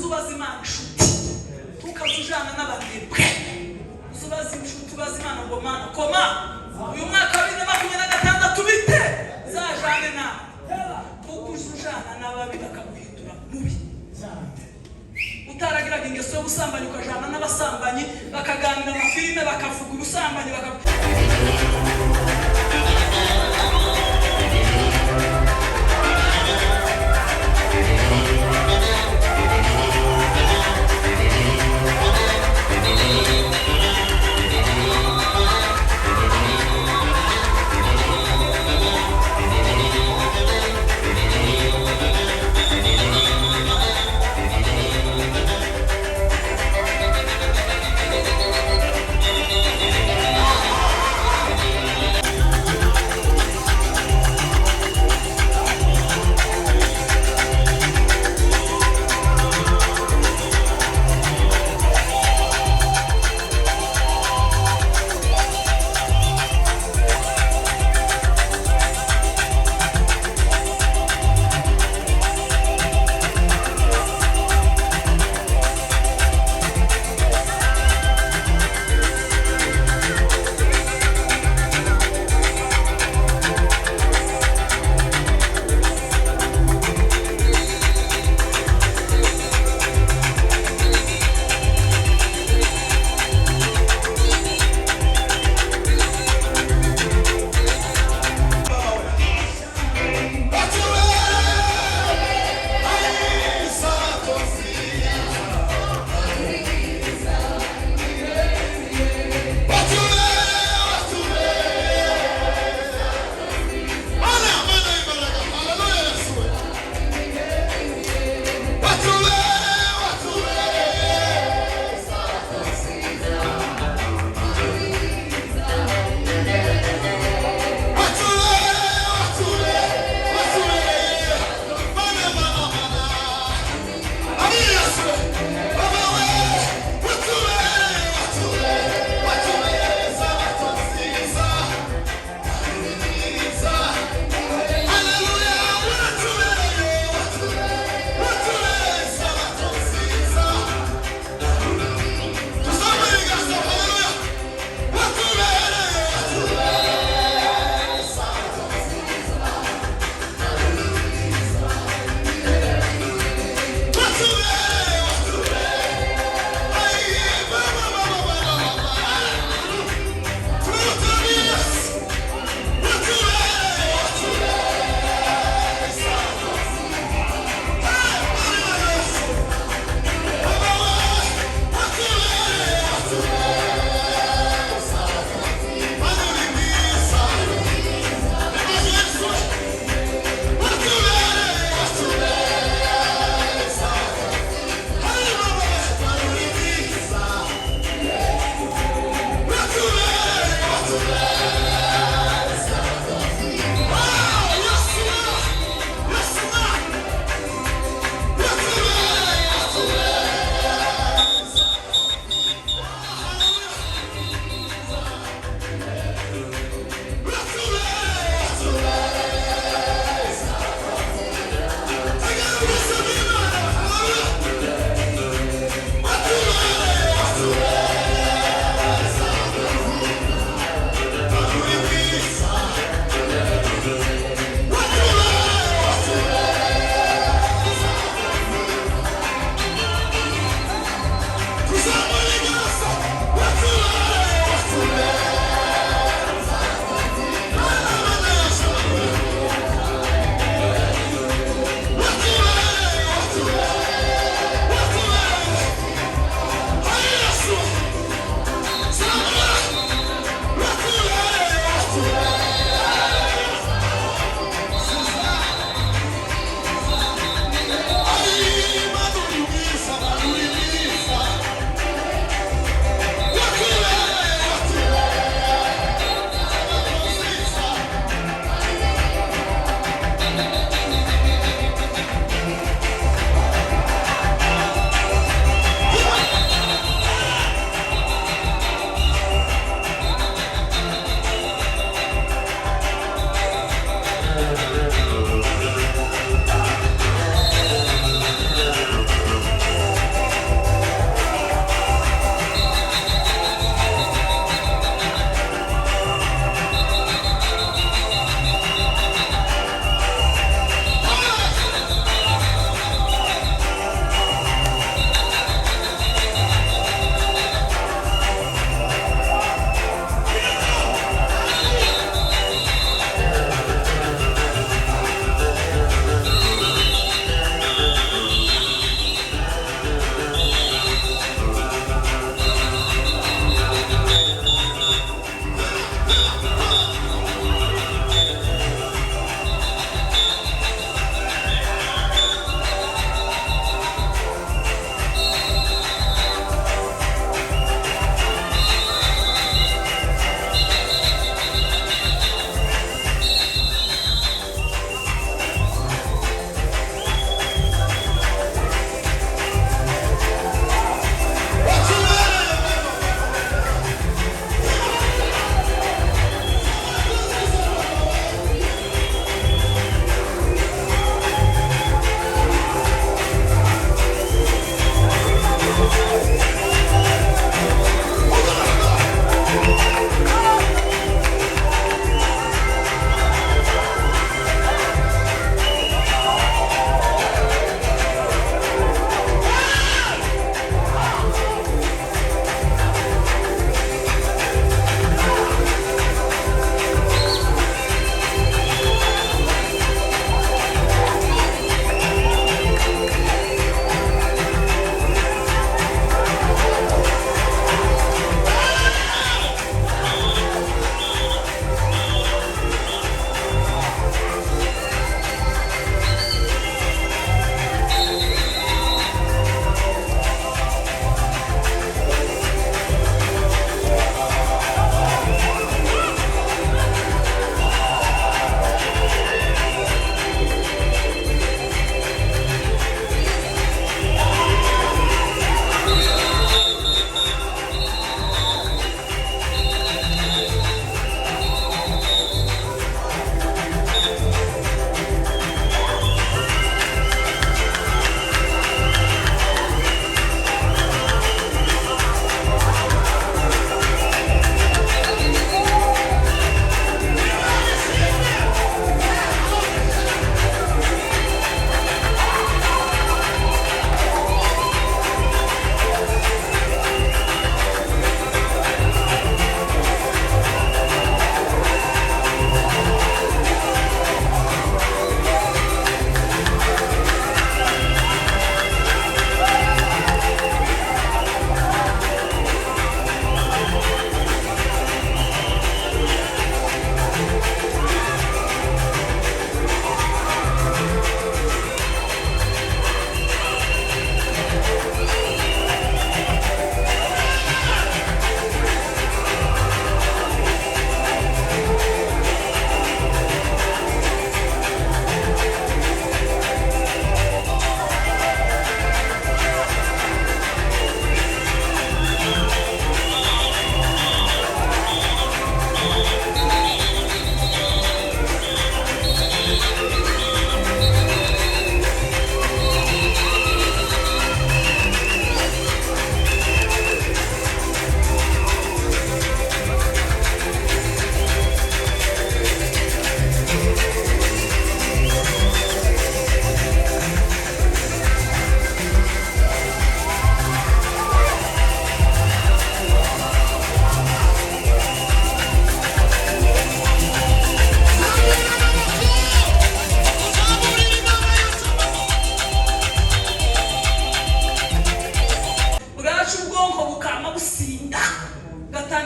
uzubaza Imana inshuti ukazujana n'abandibwe uzubaza inshuti ubaza Imana ngo Mana koma uyu mwaka wa 2026 bite zajane nawe kuko uzujana n'ababi bakaguhindura mubi utaragiraga ingeso y'ubusambanyi ukajana n'abasambanyi bakaganira amafilime bakavuga ubusambanyi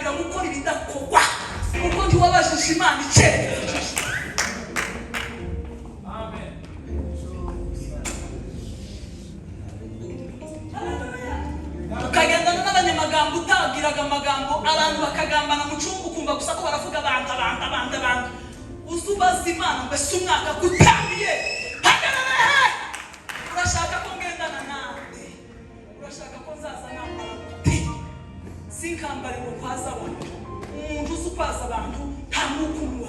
utangira gukora ibidakorwa kuko ntiwabajije Imana icyerekezo. Amen. Ukagendana n'abanyamagambo utagiraga amagambo, abantu bakagambana mu cyumba ukumva gusa ko baravuga abantu. Uzubaza Imana ngo ese umwaka kutangiye hagarara. Urashaka ko ngendana nawe, urashaka ko nzaza nawe, sinkambari ngo kwaza abantu. Umuntu uzi kwaza abantu nta mukunwa,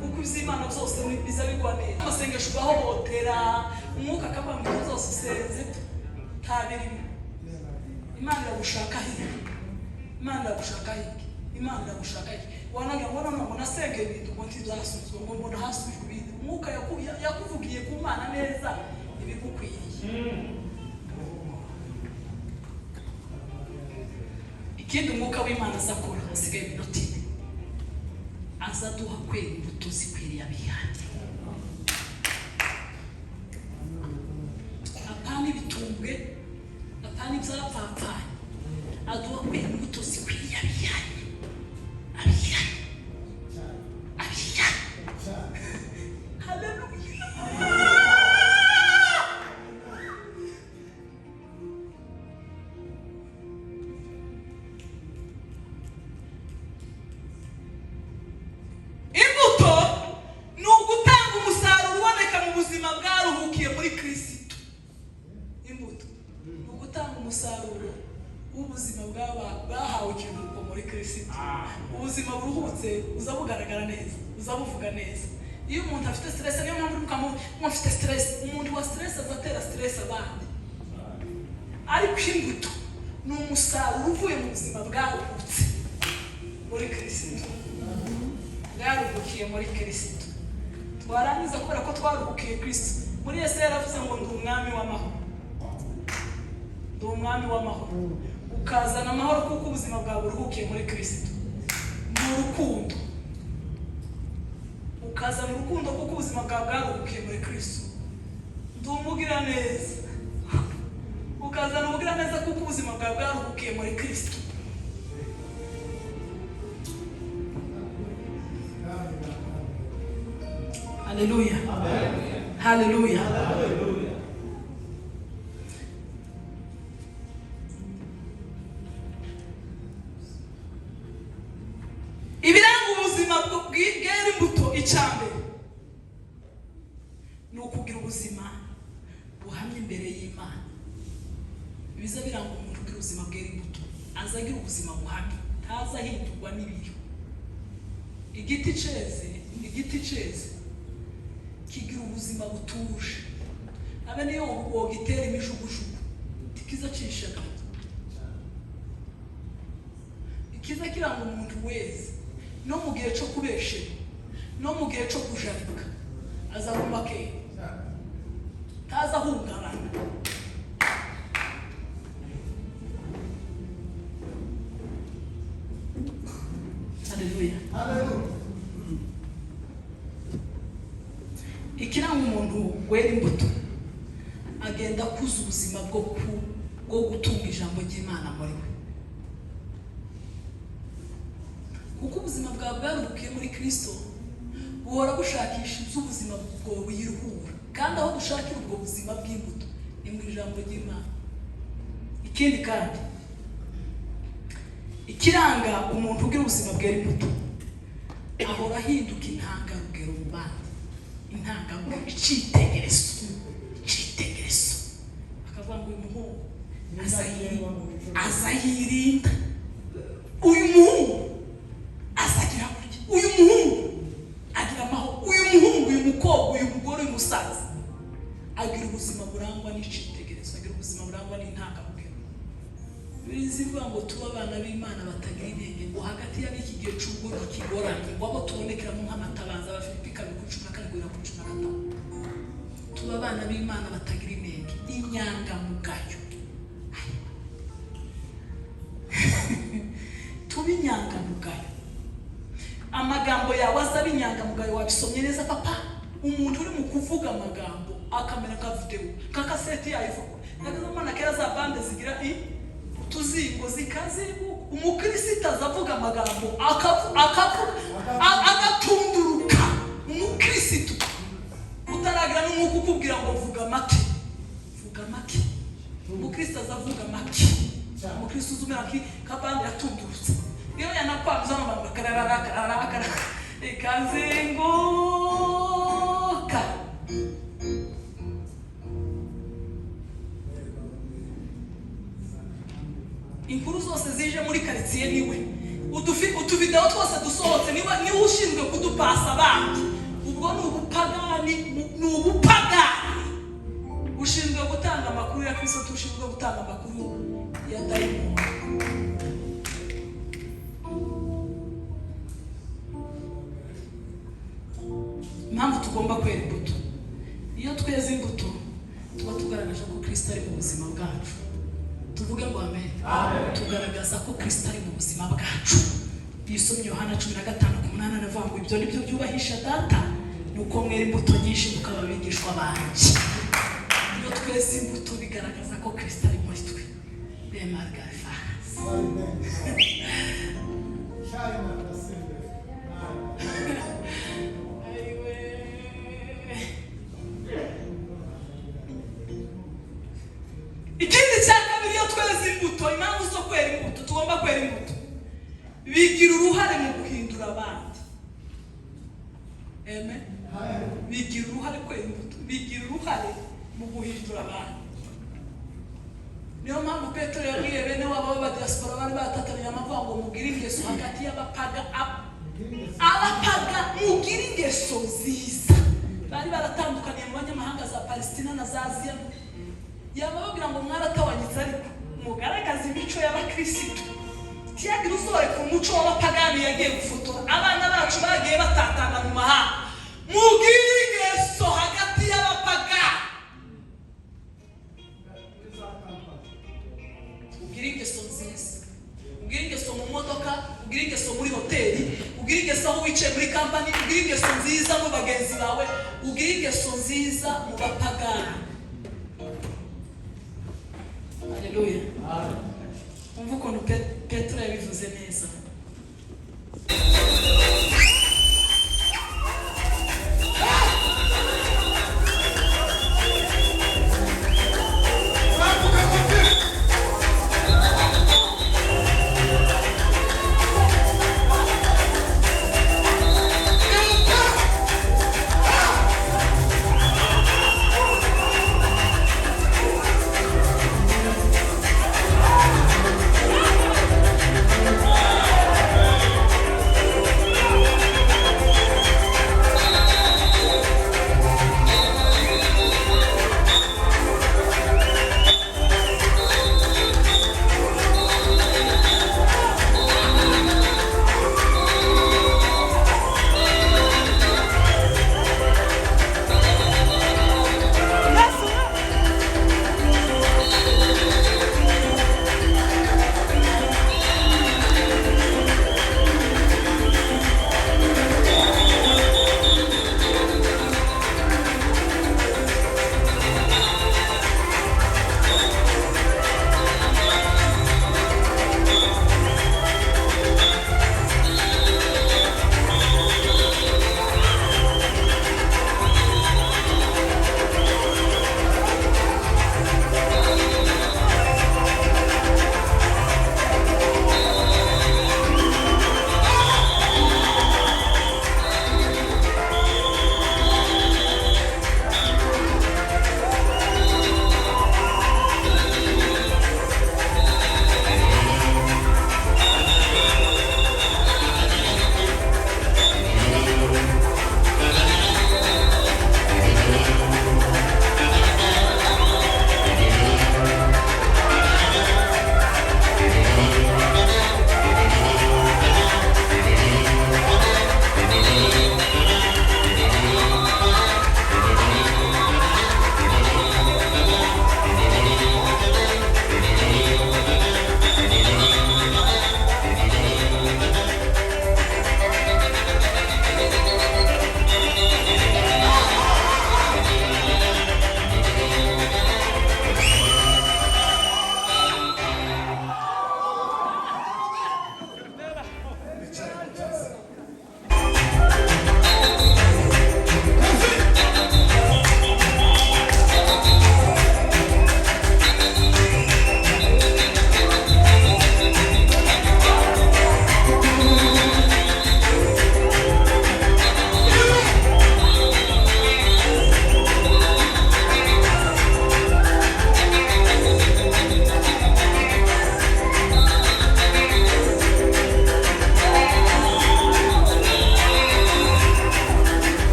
kuko iz'Imana byose biza bigwa neza. Amasengesho ugahobotera umwuka akabanga zose usenze ntabirimo. Imana iragushaka hirya, Imana iragushaka hirya, Imana iragushaka hirya. Wanaga mbona nasenge ibintu ngo ntizasuzwe ngo mbona hasubijwe ibintu. Umwuka yakuvugiye ku Mana neza ibigukwiriye. Ikindi umwuka w'Imana azakora asigaye iminota ine, azaduha kwera imbuto zikwiriye abihanye. Apana ibitumbwe, apana ibyapfapfanye, aduha kwera imbuto zikwiriye abihanye. Umusaruro w'ubuzima bwahawe ikiruhuko muri Kristo. Ubuzima buruhutse uzabugaragara neza, uzabuvuga neza. Iyo umuntu afite stress, niyo mpamvu mufite stress, umuntu wa stress azatera stress abandi. Ariko imbuto ni umusaruro uvuye mu buzima bwaruhutse muri Kristo. Bwaruhukiye muri Kristo. Twarangiza kubera ko twaruhukiye Kristo. Muri Yesu yaravuze ngo ndi umwami w'amahoro. Umwami w'amahoro, ukazana amahoro kuko ubuzima bwawe buruhukiye muri Kristo. N'urukundo, ukazana urukundo kuko ubuzima bwawe bwaruhukiye muri Kristo. Ndumugira neza, ukazana umugira neza kuko ubuzima bwawe bwaruhukiye muri Kristo. Haleluya, haleluya. Ibiranga ubuzima bwera imbuto icyambere ni ukugira ubuzima buhamye imbere y'Imana. Biza biranga umuntu ugira ubuzima bwera imbuto, azagira ubuzima buhamye, ntaza hindurwa n'ibiri. Igiti ceze kigira ubuzima butuje. Abe niyo wogitera imijugujugu tikiza cishaka. Ikiza kiranga umuntu wese no mu gihe cyo kubeshera, no mu gihe cyo kujarika, azaguma ke taza hungabana. Haleluya, haleluya. Ikiranga umuntu wera imbuto agenda kuza ubuzima bwo gutunga ijambo ry'Imana muri we. Kuko ubuzima bwawe bwaruhukiye muri Kristo, buhora bushakisha iby'ubuzima bwawe wiruhura. Kandi aho dushakira ubwo buzima bw'imbuto ni mu ijambo ry'Imana. Ikindi kandi ikiranga umuntu ugira ubuzima bwera imbuto, ahora ahinduka intangarugero mu bandi. Intangarugero, icyitegererezo. Akavuga ngo uyu muhungu azayirinda, uyu muhungu azagira burya, uyu muhungu agira amahoro, uyu muhungu, uyu mukobwa, uyu mugore, uyu musaza agira ubuzima burangwa n'icyitegererezo, agira ubuzima burangwa n'intangarugero. Bizivuga ngo tuba abana b'Imana batagira intege, ngo hagati ya n'iki gihe cy'ubwo kigoranye, ngo abo tubonekeramo nk'amatabaza Abafilipi 4:14-15. Tuba abana b'Imana batagira intege, inyangamugayo. Tuba inyangamugayo. Amagambo yawe azaba inyangamugayo. Wabisomye neza papa? Umuntu uri mu kuvuga amagambo akamera nka video, nka kaseti yayivuga. Nageze mbona kera za bande zigira utuzingo zikazibu. Umukristo azavuga amagambo agatunduruka. Umukristo utaragira n'umwuka ukubwira ngo vuga make. Umukristo azavuga make. Umukristo uzumira ki kabandi atundurutse. Iyo yanakwabuza n'abantu bakarara ikazenguka. Inkuru zose zije muri quartier niwe. Utuvideo twose dusohotse niwe ushinzwe kudupasa abandi. Ubwo ni ubupagani. Ushinzwe gutanga amakuru ya Kristo, ushinzwe gutanga amakuru ya dayimoni. Impamvu tugomba kwera imbuto. Iyo tweze imbuto tuba tugaragaje ko Kristo ari mu buzima bwacu. Tuvuge ngo amen. Tugaragaza ko Kristo ari mu buzima bwacu. Yisomye Yohana 15:8 aravuga ngo ibyo nibyo byubahisha data, nuko mwera imbuto nyinshi mukaba bigishwa banje. Iyo tweze imbuto bigaragaza ko Kristo ari muri twe. Bemargafa. Ikindi cya kabiri iyo tweze imbuto, impamvu zo kwera imbuto, tugomba kwera imbuto, bigira uruhare mu guhindura abandi. Amen. Bigira uruhare kwera imbuto, bigira uruhare mu guhindura abandi. Niyo mpamvu Petero yabwiye bene wabo b'abadiaspora bari batataniye amavuga ngo mugire ingeso hagati y'abapaga mugire ingeso nziza. Bari baratandukaniye mu banyamahanga za Palestina na za Aziya. Yababwira ngo mwaratawanyitse ariko mugaragaza imico y'abakristo. Kiyagira usore ku muco w'abapagani yagiye gufotora abana bacu bagiye batatana mu mahanga. Mugire ingeso hagati y'abapagani. Ugire ingeso nziza. Ugire ingeso mu modoka, ugire ingeso muri hoteli, ugire ingeso aho wicaye muri company, ugire ingeso nziza mu bagenzi bawe, ugire ingeso nziza mu bapagani. Haleluya. Umva ukuntu Petero yabivuze neza.